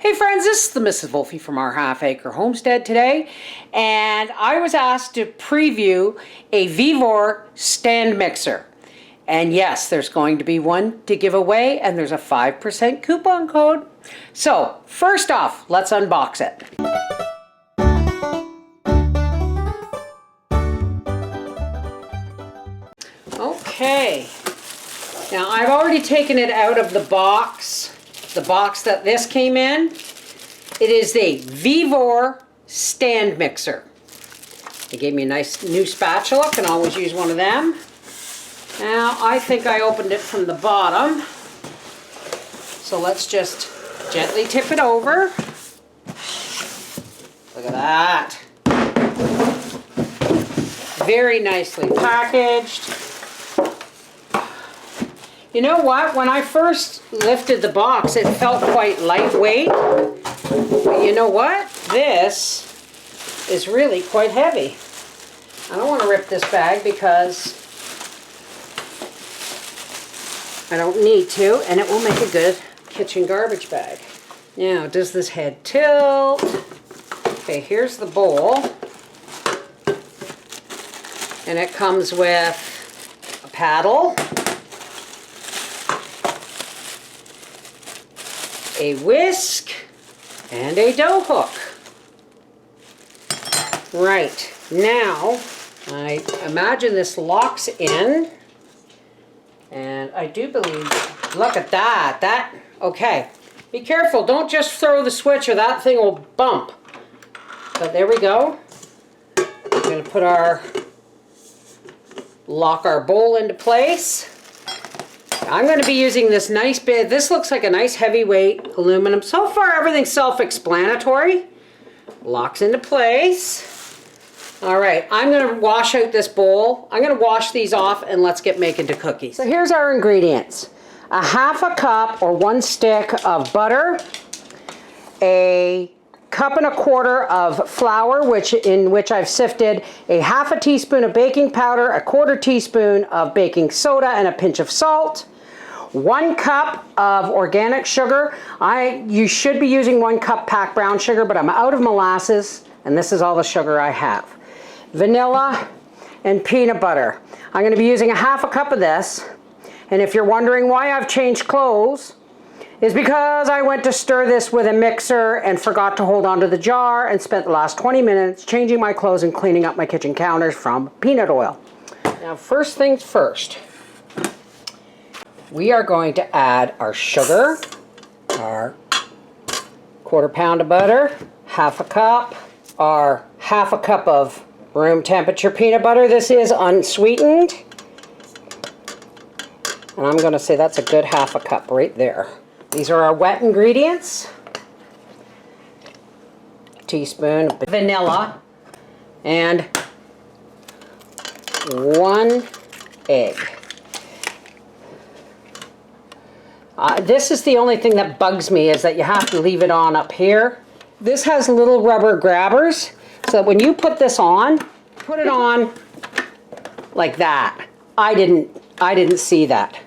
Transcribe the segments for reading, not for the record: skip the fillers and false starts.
Hey friends, this is the Mrs. Wolfie from our Half Acre Homestead today, and I was asked to preview a VEVOR stand mixer. And yes, there's going to be one to give away, and there's a 5% coupon code. So, first off, let's unbox it. Okay, now I've already taken it out of the box that this came in. It is the VEVOR stand mixer. They gave me a nice new spatula, can always use one of them. Now I think I opened it from the bottom, so let's just gently tip it over. Look at that. Very nicely packaged. You know what? When I first lifted the box, it felt quite lightweight. But you know what? This is really quite heavy. I don't want to rip this bag because I don't need to, and it will make a good kitchen garbage bag. Now, does this head tilt? Okay, here's the bowl. And it comes with a paddle, a whisk, and a dough hook. Right, now I imagine this locks in, and I do believe, look at that, okay. Be careful, don't just throw the switch or that thing will bump. But there we go. I'm going to lock our bowl into place. I'm going to be using this nice bit. This looks like a nice heavyweight aluminum. So far everything's self-explanatory. Locks into place. Alright, I'm going to wash out this bowl. I'm going to wash these off and let's get making to cookies. So here's our ingredients. A half a cup or 1 stick of butter. A cup and a quarter of flour, in which I've sifted a half a teaspoon of baking powder, a 1/4 teaspoon of baking soda, and a pinch of salt. 1 cup of organic sugar. You should be using 1 cup packed brown sugar, but I'm out of molasses, and this is all the sugar I have. Vanilla and peanut butter. I'm going to be using a half a cup of this, and if you're wondering why I've changed clothes, is because I went to stir this with a mixer and forgot to hold onto the jar and spent the last 20 minutes changing my clothes and cleaning up my kitchen counters from peanut oil. Now, first things first, we are going to add our sugar, our 1/4 pound of butter, half a cup, our half a cup of room temperature peanut butter. This is unsweetened. And I'm going to say that's a good half a cup right there. These are our wet ingredients. Teaspoon of vanilla and 1 egg. This is the only thing that bugs me, is that you have to leave it on up here. This has little rubber grabbers, so that when you put this on, put it on like that. I didn't see that.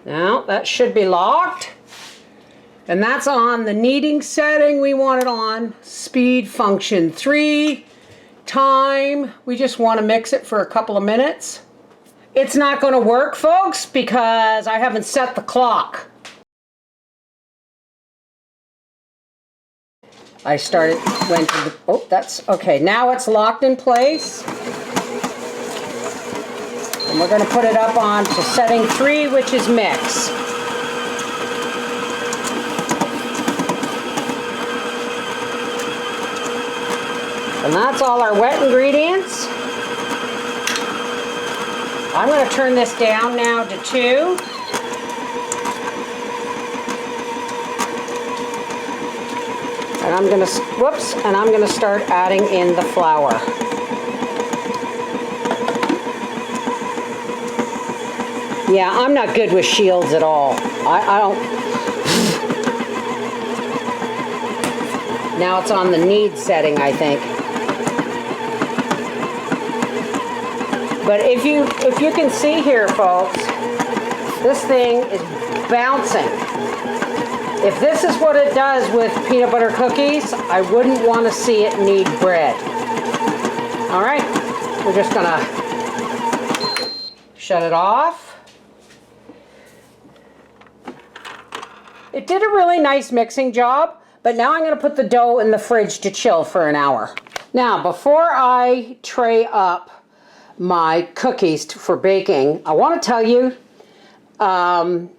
Now, that should be locked. And that's on the kneading setting. We want it on speed function 3. Time, we just want to mix it for a couple of minutes. It's not going to work, folks, because I haven't set the clock. Went to the, oh, that's, okay, now it's locked in place. And we're going to put it up on to setting 3, which is mix. And that's all our wet ingredients. I'm going to turn this down now to 2. And I'm going to start adding in the flour. Yeah, I'm not good with shields at all. I don't. Now it's on the knead setting, I think. But if you can see here, folks, this thing is bouncing. If this is what it does with peanut butter cookies, I wouldn't want to see it knead bread. All right, we're just gonna shut it off. It did a really nice mixing job, but now I'm gonna put the dough in the fridge to chill for an hour. Now, before I tray up my cookies for baking, I want to tell you,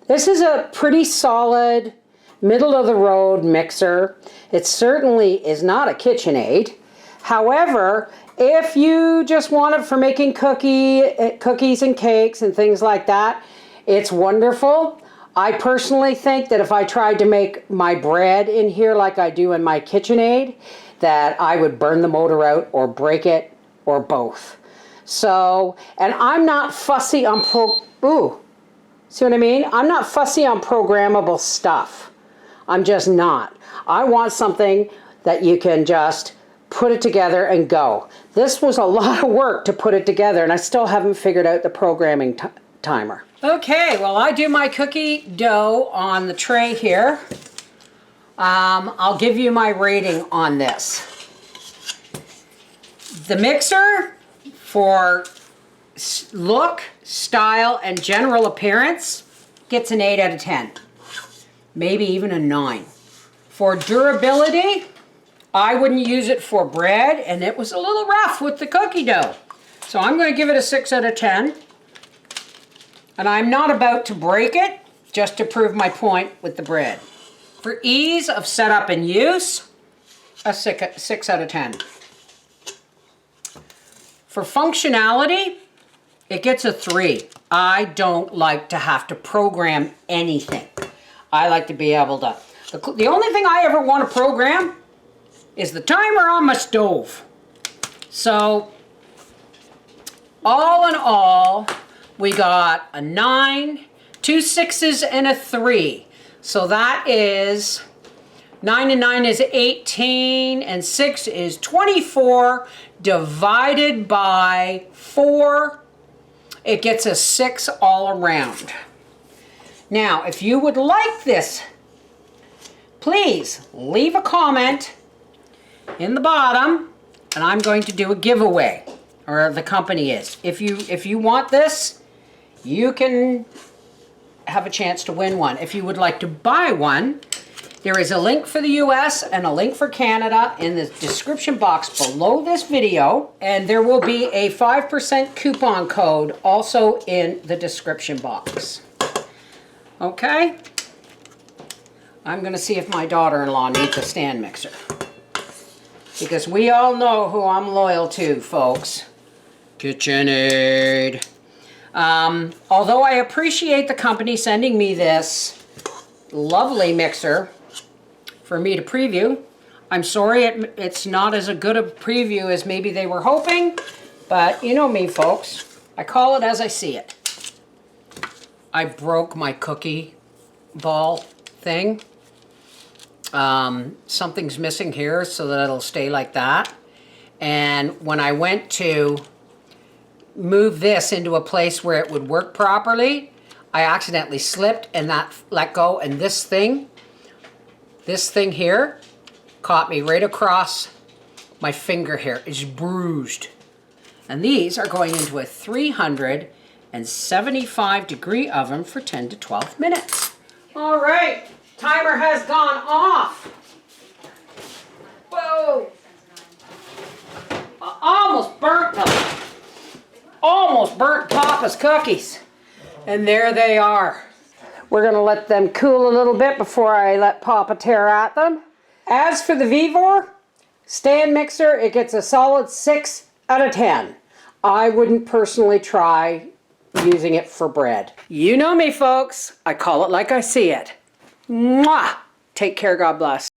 this is a pretty solid, middle-of-the-road mixer. It certainly is not a KitchenAid. However, if you just want it for making cookies and cakes and things like that, it's wonderful. I personally think that if I tried to make my bread in here like I do in my KitchenAid, that I would burn the motor out or break it or both. So, and I'm not fussy on see what I mean? I'm not fussy on programmable stuff. I'm just not. I want something that you can just put it together and go. This was a lot of work to put it together, and I still haven't figured out the programming timer. Okay, well, I do my cookie dough on the tray here. I'll give you my rating on this. The mixer, for look, style, and general appearance, gets an 8 out of 10. Maybe even a 9. For durability, I wouldn't use it for bread, and it was a little rough with the cookie dough. So I'm going to give it a 6 out of 10. And I'm not about to break it, just to prove my point with the bread. For ease of setup and use, a 6 out of 10. For functionality, it gets a 3. I don't like to have to program anything. I like to be able to... The only thing I ever want to program is the timer on my stove. So, all in all, we got a 9, 2 6s, and a 3. So that is 9 and 9 is 18, and 6 is 24, divided by 4. It gets a 6 all around. Now, if you would like this, please leave a comment in the bottom, and I'm going to do a giveaway, or the company is. If you want this, you can have a chance to win one. If you would like to buy one, there is a link for the US and a link for Canada in the description box below this video, and there will be a 5% coupon code also in the description box. Okay? I'm gonna see if my daughter-in-law needs a stand mixer, because we all know who I'm loyal to, folks. KitchenAid. Although I appreciate the company sending me this lovely mixer for me to preview, I'm sorry it's not as good a preview as maybe they were hoping, but you know me, folks. I call it as I see it. I broke my cookie ball thing. Something's missing here so that it'll stay like that. And when I went to move this into a place where it would work properly, I accidentally slipped and that let go, and this thing here caught me right across my finger here. It's bruised. And these are going into a 375 degree oven for 10 to 12 minutes. All right, timer has gone off. Whoa. I almost burnt them. Almost burnt Papa's cookies. And there they are. We're gonna let them cool a little bit before I let Papa tear at them. As for the VEVOR stand mixer, it gets a solid 6 out of 10. I wouldn't personally try using it for bread. You know me, folks. I call it like I see it. Mwah! Take care, God bless.